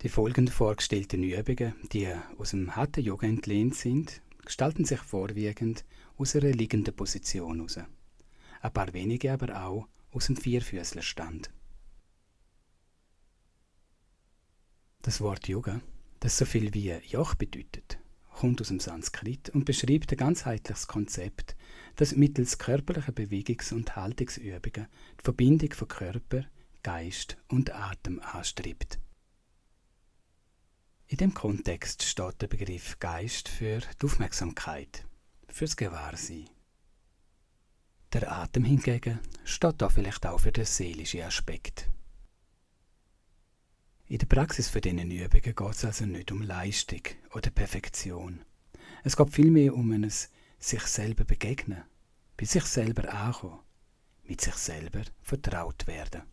Die folgend vorgestellten Übungen, die aus dem Hatha-Yoga entlehnt sind, gestalten sich vorwiegend aus einer liegenden Position heraus. Ein paar wenige aber auch aus dem Vierfüßlerstand. Das Wort Yoga, das so viel wie Joch bedeutet, kommt aus dem Sanskrit und beschreibt ein ganzheitliches Konzept, das mittels körperlicher Bewegungs- und Haltungsübungen die Verbindung von Körper, Geist und Atem anstrebt. In dem Kontext steht der Begriff Geist für die Aufmerksamkeit, fürs Gewahrsein. Der Atem hingegen steht da vielleicht auch für den seelischen Aspekt. In der Praxis für diese Übungen geht es also nicht um Leistung oder Perfektion. Es geht vielmehr um ein sich selber begegnen, bei sich selber ankommen, mit sich selber vertraut werden.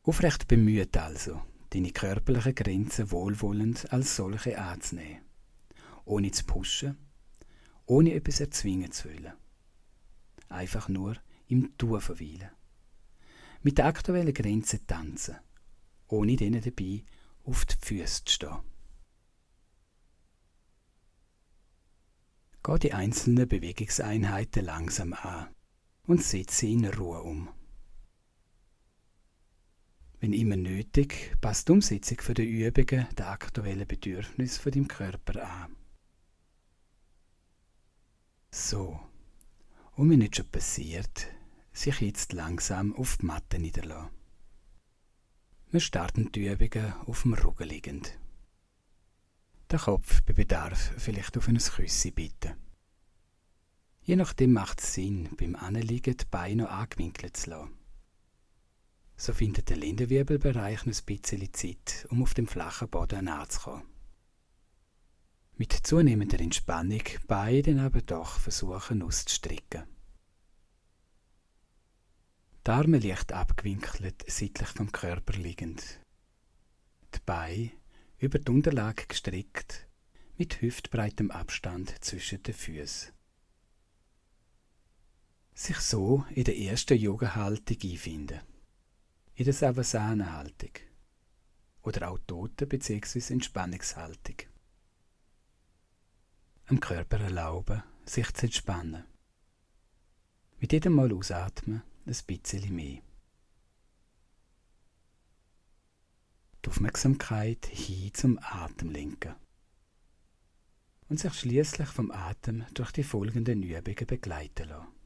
Aufrecht bemüht also, deine körperlichen Grenzen wohlwollend als solche anzunehmen, ohne zu pushen, ohne etwas erzwingen zu wollen. Einfach nur im Tun verweilen. Mit der aktuellen Grenze tanzen, ohne denen dabei auf die Füße zu stehen. Geh die einzelnen Bewegungseinheiten langsam an und setze sie in Ruhe um. Wenn immer nötig, passt die Umsetzung der Übungen den aktuellen Bedürfnissen von deinem Körper an. So, und wenn nicht schon passiert, sich jetzt langsam auf die Matte niederlassen. Wir starten die Übungen auf dem Rücken liegend. Der Kopf bei Bedarf vielleicht auf ein Küsschen bitten. Je nachdem macht es Sinn, beim Anliegen die Beine noch angewinkelt zu lassen. So findet der Lendenwirbelbereich noch ein bisschen Zeit, um auf dem flachen Boden anzukommen. Mit zunehmender Entspannung Beine aber doch versuchen auszustrecken. Die Arme leicht abgewinkelt, seitlich vom Körper liegend. Die Beine über die Unterlage gestreckt, mit hüftbreitem Abstand zwischen den Füßen. Sich so in der ersten Yoga-Haltung einfinden. In der Savasana-Haltung. Oder auch Toten- bzw. Entspannungshaltung. Am Körper erlauben, sich zu entspannen. Mit jedem Mal ausatmen ein bisschen mehr. Die Aufmerksamkeit hin zum Atem lenken. Und sich schließlich vom Atem durch die folgenden Übungen begleiten lassen.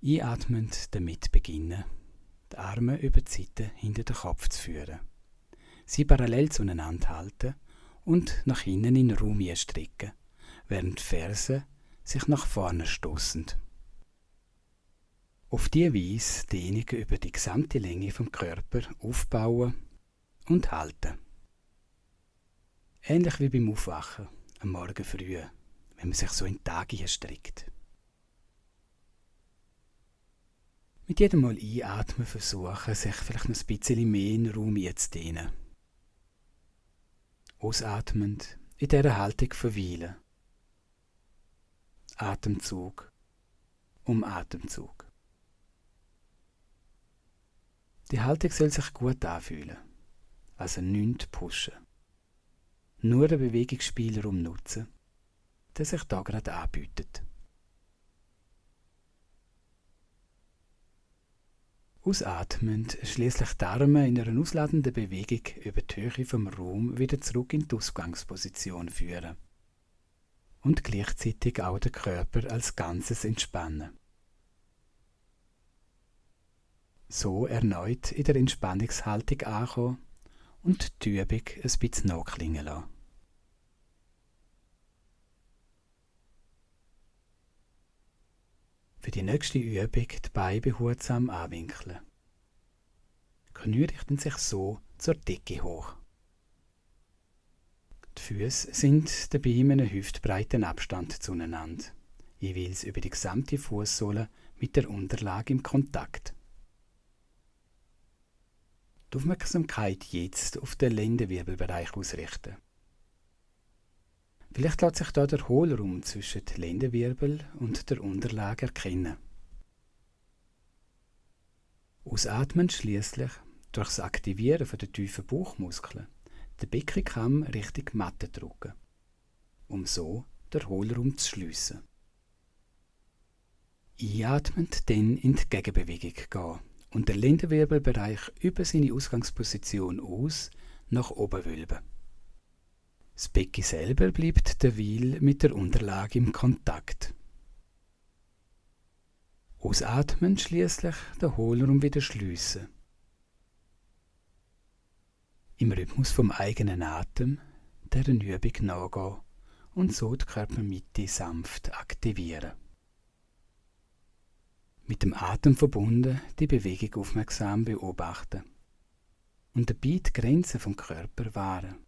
Einatmend damit beginnen, die Arme über die Seite hinter den Kopf zu führen. Sie parallel zueinander halten und nach hinten in den Raum strecken, während die Fersen sich nach vorne stoßen. Auf diese Weise Dehnung über die gesamte Länge vom Körper aufbauen und halten. Ähnlich wie beim Aufwachen am Morgen früh, wenn man sich so in den Tag streckt. Mit jedem Mal einatmen versuchen, sich vielleicht noch ein bisschen mehr in den Raum zu dehnen. Ausatmend in dieser Haltung verweilen. Atemzug um Atemzug. Die Haltung soll sich gut anfühlen, also nichts pushen. Nur den Bewegungsspielraum nutzen, der sich da gerade anbietet. Ausatmend schließlich die Arme in einer ausladenden Bewegung über die Höhe vom Raum wieder zurück in die Ausgangsposition führen. Und gleichzeitig auch den Körper als Ganzes entspannen. So erneut in der Entspannungshaltung ankommen und die Übung ein bisschen nachklingen lassen. Für die nächste Übung die Beine behutsam anwinkeln. Knie richten sich so zur Decke hoch. Die Füße sind dabei in einem hüftbreiten Abstand zueinander, jeweils über die gesamte Fußsohle mit der Unterlage im Kontakt. Die Aufmerksamkeit jetzt auf den Lendenwirbelbereich ausrichten. Vielleicht lässt sich da der Hohlraum zwischen den Lendenwirbel und der Unterlage erkennen. Ausatmen schließlich durch das Aktivieren der tiefen Bauchmuskeln den Beckenkamm Richtung Matte drücken, um so den Hohlraum zu schliessen. Einatmend dann in die Gegenbewegung gehen und den Lendenwirbelbereich über seine Ausgangsposition aus nach oben wölben. Das Becken selber bleibt derweil mit der Unterlage im Kontakt. Ausatmen schließlich den Hohlraum wieder schliessen. Im Rhythmus vom eigenen Atem deren Übung nachgehen und so die Körpermitte sanft aktivieren. Mit dem Atem verbunden die Bewegung aufmerksam beobachten und dabei die Grenzen vom Körper wahren.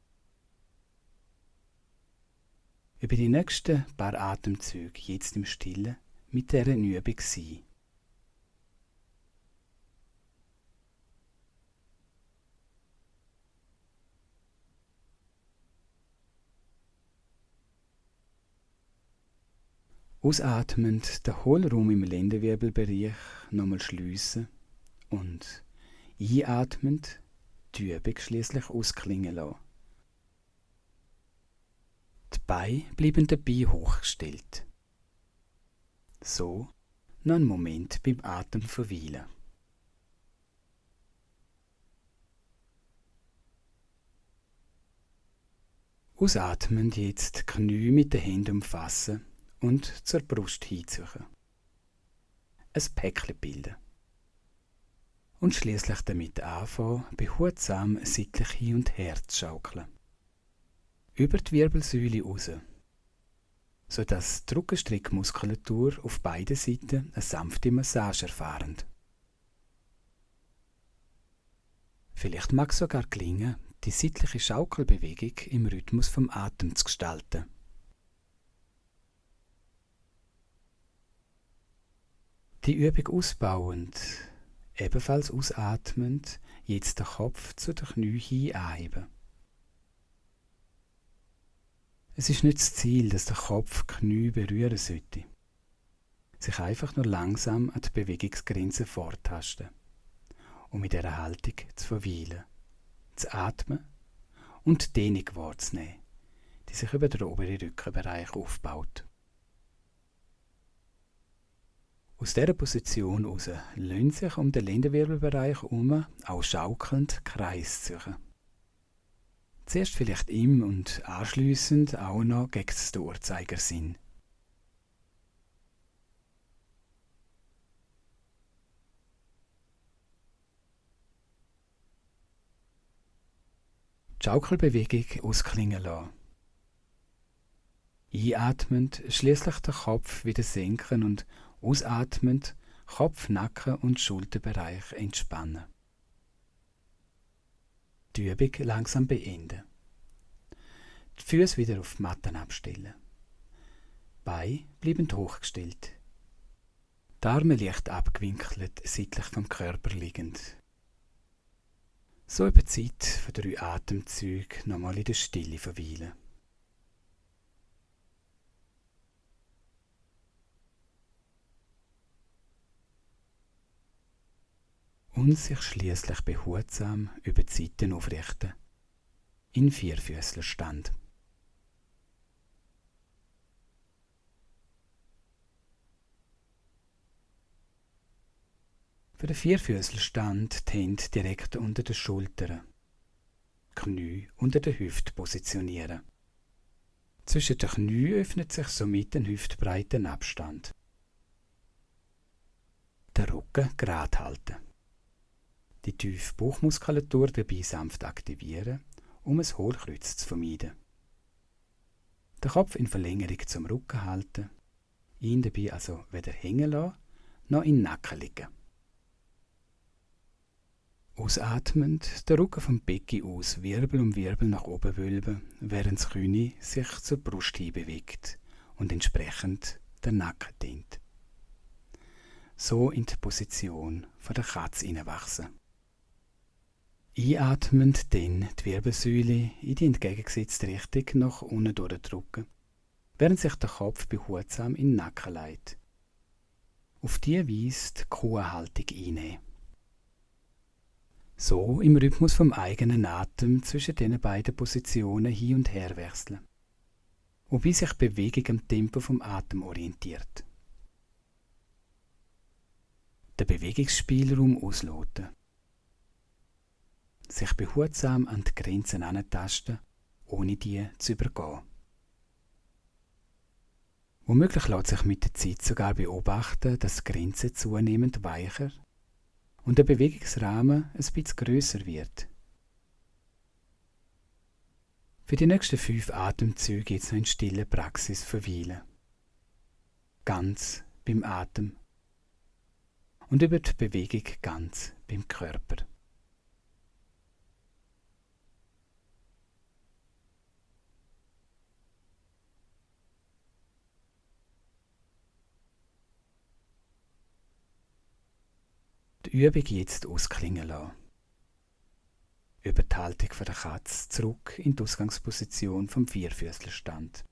Über die nächsten paar Atemzüge jetzt im Stillen mit dieser Übung sein. Ausatmend den Hohlraum im Lendenwirbelbereich nochmal schliessen und einatmend die Übung schliesslich ausklingen lassen. Die Beine bleiben dabei hochgestellt. So noch einen Moment beim Atem verweilen. Ausatmend jetzt die Knie mit den Händen umfassen und zur Brust hinziehen. Ein Päckchen bilden. Und schließlich damit anfangen, behutsam seitlich hin und her zu schaukeln. Über die Wirbelsäule raus, sodass die Rückenstrickmuskulatur auf beiden Seiten eine sanfte Massage erfahren. Vielleicht mag es sogar gelingen, die seitliche Schaukelbewegung im Rhythmus vom Atem zu gestalten. Die Übung ausbauend, ebenfalls ausatmend, jetzt den Kopf zu den Knien hin anheben. Es ist nicht das Ziel, dass der Kopf die Knie berühren sollte. Sich einfach nur langsam an die Bewegungsgrenze vortasten, um in dieser Haltung zu verweilen, zu atmen und die Dehnung wahrzunehmen, die sich über den oberen Rückenbereich aufbaut. Aus dieser Position heraus lassen sich um den Lendenwirbelbereich herum auch schaukelnd Kreis ziehen. Zuerst vielleicht im und anschliessend auch noch gegen den Uhrzeigersinn. Die Schaukelbewegung ausklingen lassen. Einatmend schließlich den Kopf wieder senken und ausatmend Kopf, Nacken und Schulterbereich entspannen. Die Übung langsam beenden. Die Füße wieder auf die Matten abstellen. Die Beine bleiben hochgestellt. Die Arme leicht abgewinkelt, seitlich vom Körper liegend. So über die Zeit von 3 Atemzügen nochmal in der Stille verweilen. Und sich schließlich behutsam über die Seiten aufrichten. In Vierfüßlerstand. Für den Vierfüßlerstand die Hände direkt unter den Schultern. Knie unter der Hüfte positionieren. Zwischen den Knien öffnet sich somit ein hüftbreiter Abstand. Den Rücken gerade halten. Die tiefe Bauchmuskulatur dabei sanft aktivieren, um ein Hohlkreuz zu vermeiden. Den Kopf in Verlängerung zum Rücken halten, ihn dabei also weder hängen lassen, noch in den Nacken liegen. Ausatmend den Rücken vom Becken aus Wirbel um Wirbel nach oben wölben, während das Knie sich zur Brust hin bewegt und entsprechend der Nacken dehnt. So in die Position von der Katze hineinwachsen. Einatmend dann die Wirbelsäule in die entgegengesetzte Richtung nach unten durchdrücken, während sich der Kopf behutsam in den Nacken legt. Auf diese Weise die Kuhhaltung einnehmen. So im Rhythmus vom eigenen Atem zwischen den beiden Positionen hin und her wechseln, wobei sich die Bewegung am Tempo vom Atem orientiert. Den Bewegungsspielraum ausloten. Sich behutsam an die Grenzen antasten, ohne die zu übergehen. Womöglich lässt sich mit der Zeit sogar beobachten, dass die Grenze zunehmend weicher und der Bewegungsrahmen ein bisschen grösser wird. Für die nächsten 5 Atemzüge jetzt noch in stiller Praxis verweilen. Ganz beim Atem und über die Bewegung ganz beim Körper. Die Übung jetzt ausklingen lassen. Über die Haltung der Katze zurück in die Ausgangsposition vom Vierfüßlerstand.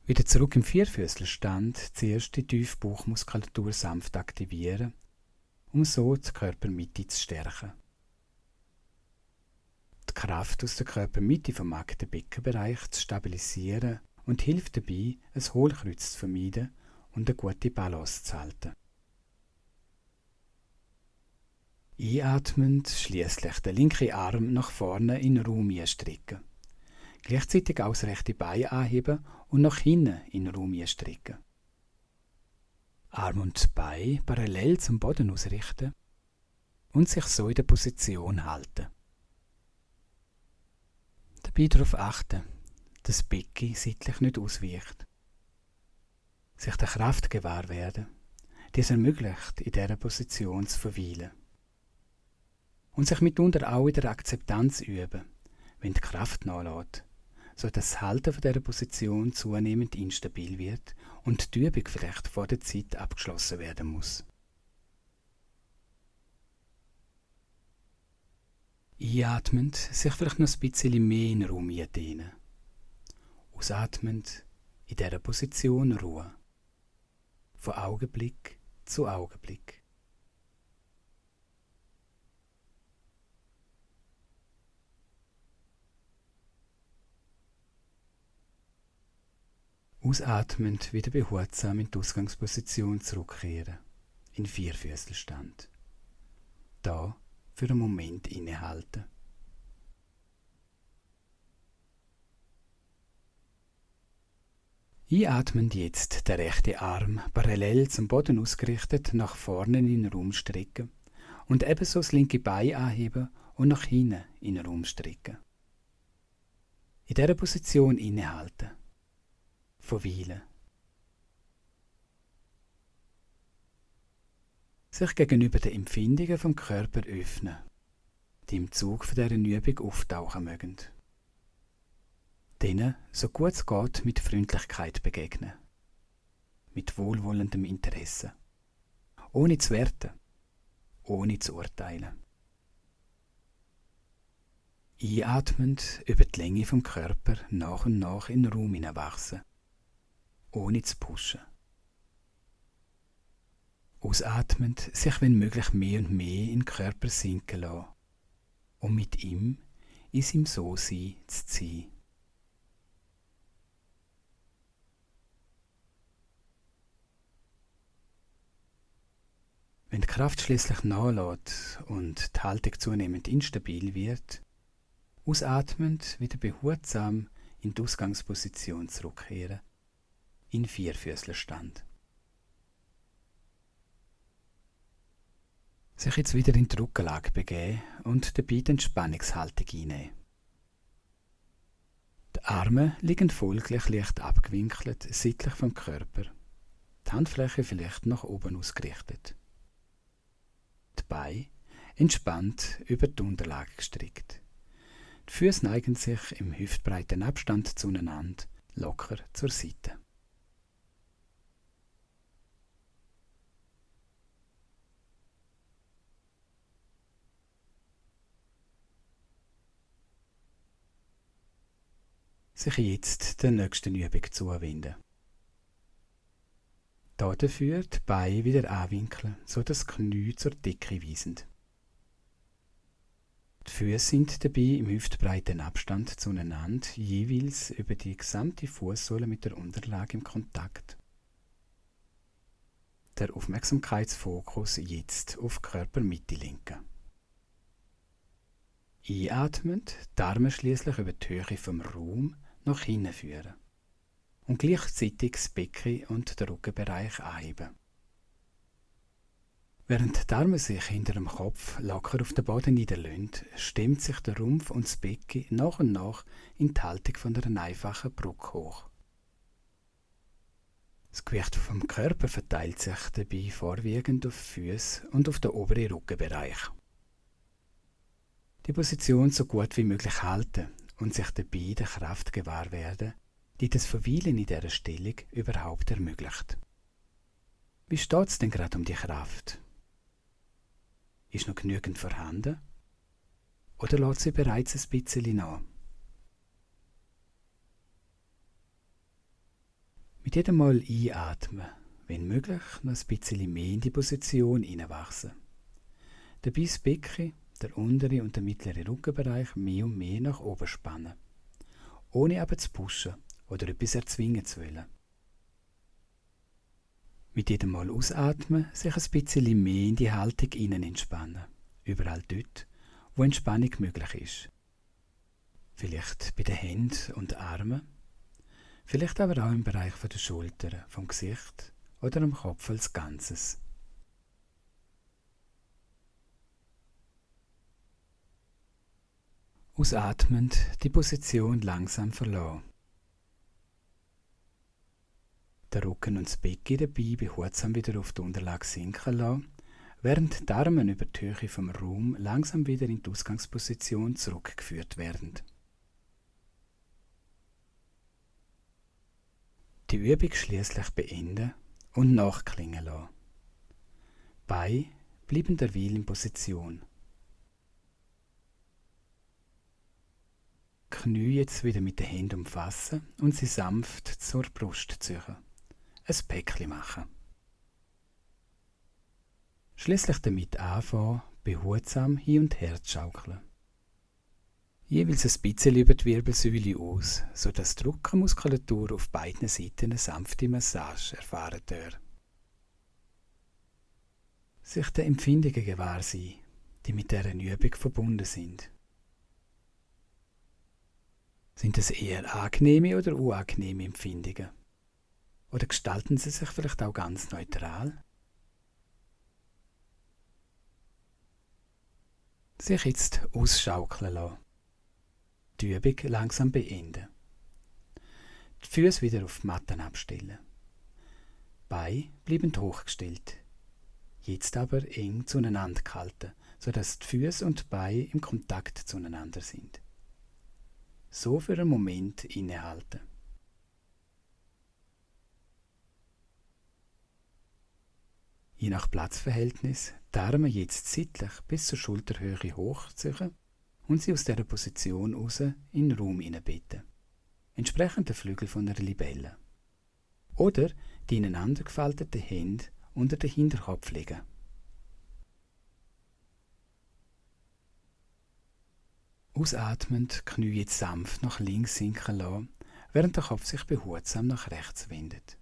Wieder zurück im Vierfüßlerstand zuerst die tiefe Bauchmuskulatur sanft aktivieren, um so die Körpermitte zu stärken. Die Kraft aus der Körpermitte vom Beckenbereich zu stabilisieren und hilft dabei, ein Hohlkreuz zu vermeiden und eine gute Balance zu halten. Einatmend schliesslich den linken Arm nach vorne in den Raum strecken. Gleichzeitig auch das rechte Bein anheben und nach hinten in den Raum strecken. Arm und Bein parallel zum Boden ausrichten und sich so in der Position halten. Dabei darauf achten, dass das Becken seitlich nicht ausweicht. Sich der Kraft gewahr werden, die es ermöglicht, in dieser Position zu verweilen. Und sich mitunter auch in der Akzeptanz üben, wenn die Kraft nachlässt, so dass das Halten von dieser Position zunehmend instabil wird und die Übung vielleicht vor der Zeit abgeschlossen werden muss. Einatmend sich vielleicht noch ein bisschen mehr in den Raum dehnen. Ausatmend in dieser Position Ruhe. Von Augenblick zu Augenblick. Ausatmend wieder behutsam in die Ausgangsposition zurückkehren, in Vierfüßlerstand. Da für einen Moment innehalten. Einatmend jetzt der rechte Arm parallel zum Boden ausgerichtet nach vorne in den Raum strecken und ebenso das linke Bein anheben und nach hinten in den Raum strecken. In dieser Position innehalten. Verweilen. Sich gegenüber den Empfindungen vom Körper öffnen, die im Zug von dieser Übung auftauchen mögen. Denen, so gut es geht, mit Freundlichkeit begegnen. Mit wohlwollendem Interesse. Ohne zu werten. Ohne zu urteilen. Einatmend über die Länge vom Körper nach und nach in den Raum hineinwachsen. Ohne zu pushen. Ausatmend sich wenn möglich mehr und mehr in den Körper sinken lassen, um mit ihm in seinem So-Sein zu sein. Wenn die Kraft schließlich nachlässt und die Haltung zunehmend instabil wird, ausatmend wieder behutsam in die Ausgangsposition zurückkehren. In Vierfüßlerstand. Sich jetzt wieder in die Rückenlage begeben und dabei die Entspannungshaltung einnehmen. Die Arme liegen folglich leicht abgewinkelt seitlich vom Körper, die Handfläche vielleicht nach oben ausgerichtet. Die Beine entspannt über die Unterlage gestreckt. Die Füße neigen sich im hüftbreiten Abstand zueinander, locker zur Seite. Sich jetzt der nächsten Übung zuwenden. Dafür die Beine wieder anwinkeln, so dass die Knie zur Decke weisen. Die Füße sind dabei im hüftbreiten Abstand zueinander, jeweils über die gesamte Fußsohle mit der Unterlage im Kontakt. Der Aufmerksamkeitsfokus jetzt auf Körpermitte lenken. Einatmend, die Arme schliesslich über die Höhe vom Raum nach hinten führen und gleichzeitig das Becken und den Rückenbereich anheben. Während die Arme sich hinter dem Kopf locker auf den Boden niederlassen, stemmt sich der Rumpf und das Becken nach und nach in die Haltung von einer einfachen Brücke hoch. Das Gewicht vom Körper verteilt sich dabei vorwiegend auf die Füße und auf den oberen Rückenbereich. Die Position so gut wie möglich halten und sich dabei der Kraft gewahr werden, die das Verweilen in dieser Stellung überhaupt ermöglicht. Wie steht es denn gerade um die Kraft? Ist noch genügend vorhanden? Oder lässt sie bereits ein bisschen nach? Mit jedem Mal einatmen, wenn möglich, noch ein bisschen mehr in die Position hineinwachsen. Dabei das Becken, der untere und der mittlere Rückenbereich mehr und mehr nach oben spannen, ohne aber zu pushen oder etwas erzwingen zu wollen. Mit jedem Mal ausatmen, sich ein bisschen mehr in die Haltung innen entspannen, überall dort, wo Entspannung möglich ist. Vielleicht bei den Händen und Armen, vielleicht aber auch im Bereich der Schultern, vom Gesicht oder am Kopf als Ganzes. Ausatmend die Position langsam verlassen. Den Rücken und das Becken dabei behutsam wieder auf die Unterlage sinken lassen, während die Arme über die Höhe vom Raum langsam wieder in die Ausgangsposition zurückgeführt werden. Die Übung schließlich beenden und nachklingen lassen. Beine bleiben derweil in Position. Knie jetzt wieder mit den Händen umfassen und sie sanft zur Brust ziehen. Ein Päckchen machen. Schließlich damit anfangen, behutsam hin und her zu schaukeln. Jeweils ein bisschen über die Wirbelsäule aus, sodass die Rückenmuskulatur auf beiden Seiten eine sanfte Massage erfahren darf. Sich der Empfindungen gewahr sein, die mit dieser Übung verbunden sind. Sind es eher angenehme oder unangenehme Empfindungen? Oder gestalten sie sich vielleicht auch ganz neutral? Sich jetzt ausschaukeln lassen. Die Übung langsam beenden. Die Füße wieder auf die Matten abstellen. Die Beine bleiben hochgestellt. Jetzt aber eng zueinander gehalten, sodass die Füße und die Beine im Kontakt zueinander sind. So für einen Moment innehalten. Je nach Platzverhältnis die Arme jetzt seitlich bis zur Schulterhöhe hochziehen und sie aus dieser Position raus in den Raum hineinbeten. Entsprechend der Flügel von einer Libelle. Oder die ineinander gefalteten Hände unter den Hinterkopf legen. Ausatmend Knie jetzt sanft nach links sinken lassen, während der Kopf sich behutsam nach rechts wendet.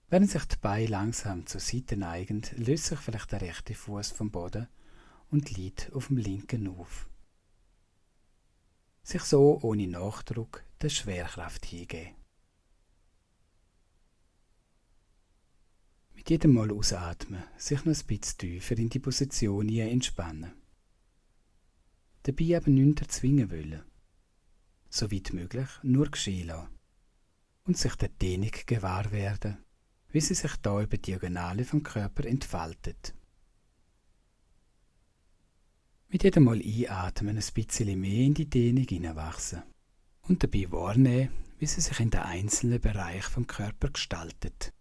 Während sich die Beine langsam zur Seite neigen, löst sich vielleicht der rechte Fuß vom Boden und liegt auf dem linken auf. Sich so ohne Nachdruck der Schwerkraft hingeben. Mit jedem Mal ausatmen, sich noch ein bisschen tiefer in die Position entspannen. Dabei aber nichts erzwingen wollen. So weit möglich nur geschehen lassen. Und sich der Dehnung gewahr werden, wie sie sich da über die Diagonale vom Körper entfaltet. Mit jedem Mal einatmen ein bisschen mehr in die Dehnung hineinwachsen und dabei wahrnehmen, wie sie sich in den einzelnen Bereichen vom Körper gestaltet.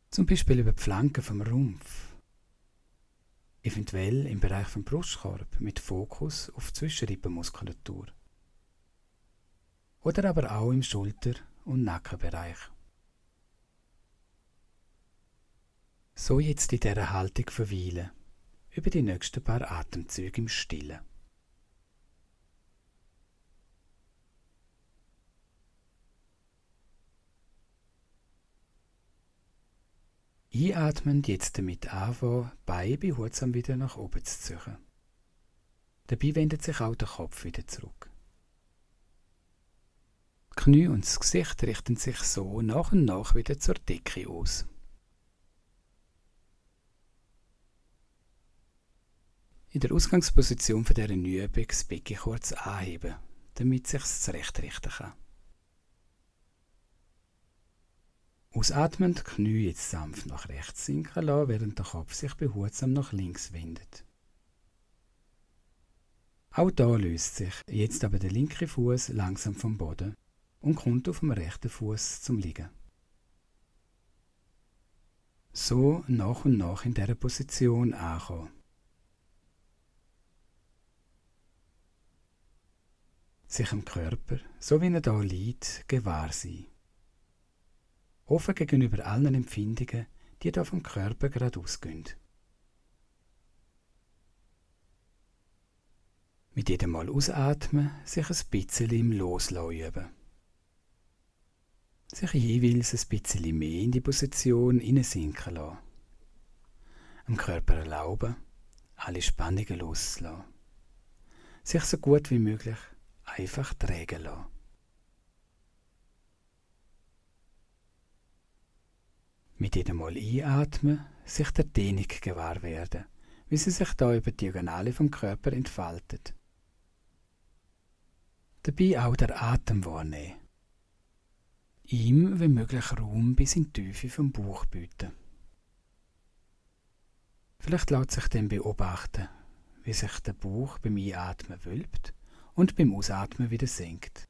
Zum Beispiel über die Flanken vom Rumpf. Eventuell im Bereich vom Brustkorb mit Fokus auf die Zwischenrippenmuskulatur. Oder aber auch im Schulter- und Nackenbereich. So jetzt in dieser Haltung verweilen, über die nächsten paar Atemzüge im Stillen. Einatmend jetzt damit anfangen, Beine behutsam wieder nach oben zu ziehen. Dabei wendet sich auch der Kopf wieder zurück. Die Knie und das Gesicht richten sich so nach und nach wieder zur Decke aus. In der Ausgangsposition von dieser Übung das Becken kurz anheben, damit es sich zurechtrichten kann. Ausatmend die Knie jetzt sanft nach rechts sinken lassen, während der Kopf sich behutsam nach links wendet. Auch da löst sich jetzt aber der linke Fuß langsam vom Boden und kommt auf dem rechten Fuß zum Liegen. So nach und nach in dieser Position ankommen. Sich im Körper, so wie er da liegt, gewahr sein. Offen gegenüber allen Empfindungen, die da vom Körper gerade ausgehen. Mit jedem Mal ausatmen, sich ein bisschen im Loslassen üben. Sich jeweils ein bisschen mehr in die Position hineinsinken lassen. Dem Körper erlauben, alle Spannungen loszulassen. Sich so gut wie möglich einfach tragen lassen. Mit jedem Mal einatmen, sich der Dehnung gewahr werden, wie sie sich da über die Diagonale vom Körper entfaltet. Dabei auch der Atem wahrnehmen. Ihm, wenn möglich, Raum bis in die Tiefe vom Bauch bieten. Vielleicht lässt sich dann beobachten, wie sich der Bauch beim Einatmen wölbt und beim Ausatmen wieder senkt.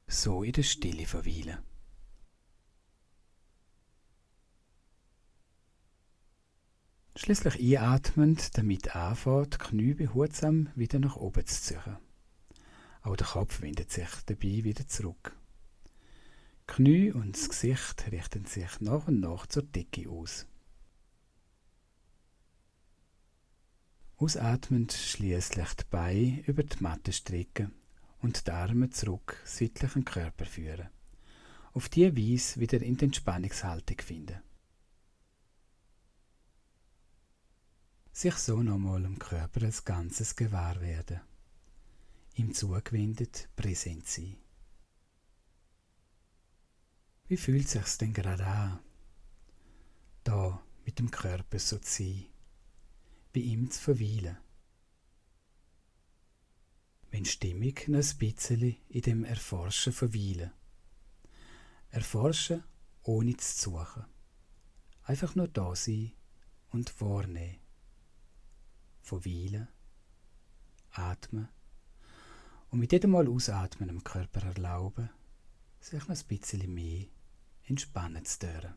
So in der Stille verweilen. Schließlich einatmend damit anfangen, die Knie behutsam wieder nach oben zu ziehen. Auch der Kopf wendet sich dabei wieder zurück. Die Knie und das Gesicht richten sich nach und nach zur Decke aus. Ausatmend schließlich die Beine über die Matte strecken und die Arme zurück seitlich den Körper führen. Auf diese Weise wieder in die Entspannungshaltung finden. Sich so nochmal am Körper als Ganzes gewahr werden. Ihm zugewendet präsent sein. Wie fühlt sich's denn gerade an, da mit dem Körper so zu sein, bei ihm zu verweilen? Wenn stimmig noch ein bisschen in dem Erforschen verweilen. Erforschen ohne zu suchen. Einfach nur da sein und wahrnehmen. Verweilen, atmen und mit jedem Mal ausatmen dem Körper erlauben, sich noch ein bisschen mehr entspannen zu dürfen.